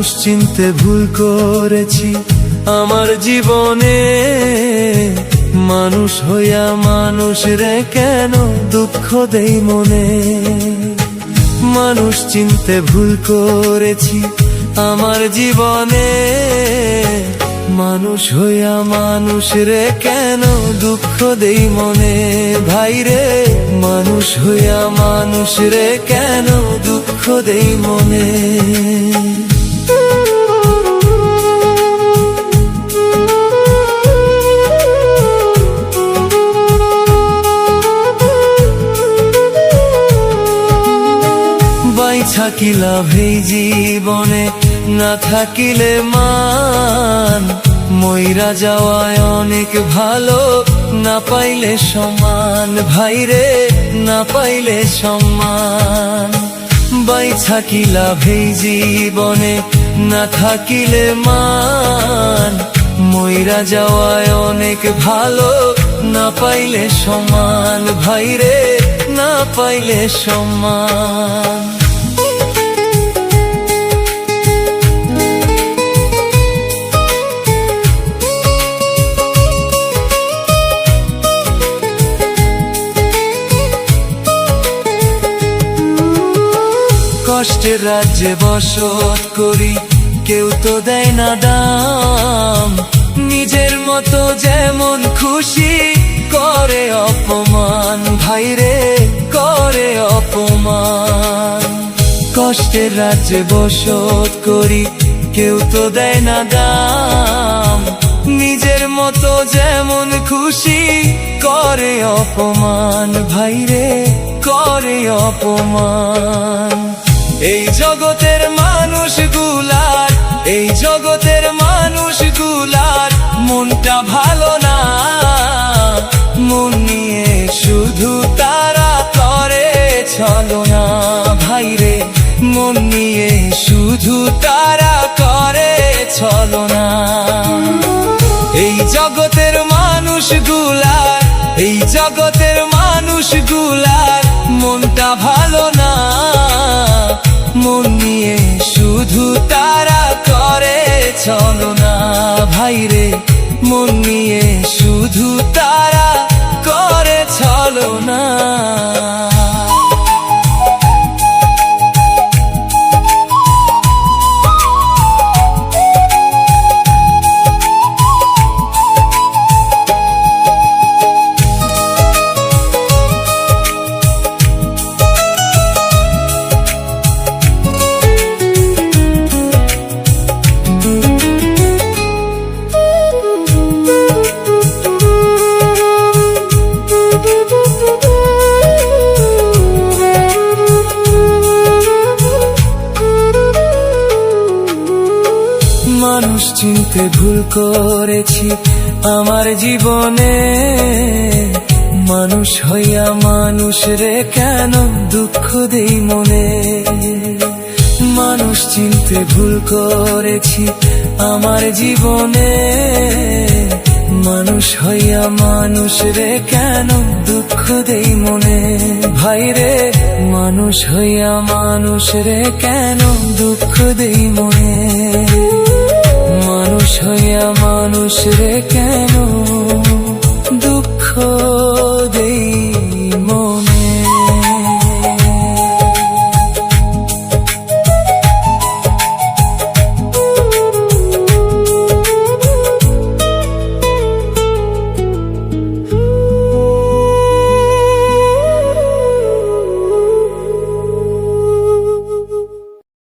মানুষ চিনতে ভুল করেছি আমার জীবনে, মানুষ হইয়া মানুষ রে কেন দুঃখ দেই মনে। মানুষ চিনতে ভুল করেছি আমার জীবনে, মানুষ হইয়া মানুষ রে কেন দুঃখ দেই মনে। ভাই রে মানুষ হইয়া মানুষ রে কেন দুঃখ দেই মনে। থাকি লাভ এই জীবনে না থাকিলে মান, মইরা যাওয়ায় অনেক ভালো না পাইলে সমান। ভাই রে না পাইলে সম্মান, বাইছা কি লাভ এই জীবনে না থাকিলে মান, মইরা যাওয়ায় অনেক ভালো না পাইলে সমান। ভাই রে না পাইলে সম্মান। কষ্টের রাজ্যে বসত করি কেউ তো দেয় না দাম, নিজের মতো যেমন খুশি করে অপমান। ভাই রে করে অপমান। কষ্টের রাজ্যে বসত করি কেউ তো দেয় না দাম, নিজের মতো যেমন খুশি করে অপমান। ভাই রে করে অপমান। এই জগতের মানুষগুলার, এই জগতের মানুষগুলার মনটা ভালো না, মন নিয়ে শুধু তারা করে ছলনা। ভাই রে মন নিয়ে শুধু তারা করে ছলনা। এই জগতের মানুষগুলার, এই জগতের মানুষগুলার মনটা ভালো না, মন নিয়ে শুধু তারা করে ছলনা। ভাই রে মন নিয়ে শুধু তারা করে ছলনা। মানুষ চিনতে ভুল করেছি আমার জীবনে, মানুষ হইয়া মানুষ রে কেন দুঃখ দেই মনে। মানুষ চিনতে ভুল করেছি আমার জীবনে, মানুষ হইয়া মানুষ রে কেন দুঃখ দেই মনে। ভাই রে মানুষ হইয়া মানুষ রে কেন দুঃখ দেই মনে। মানুষ হইয়া মানুষ রে কেন দুঃখ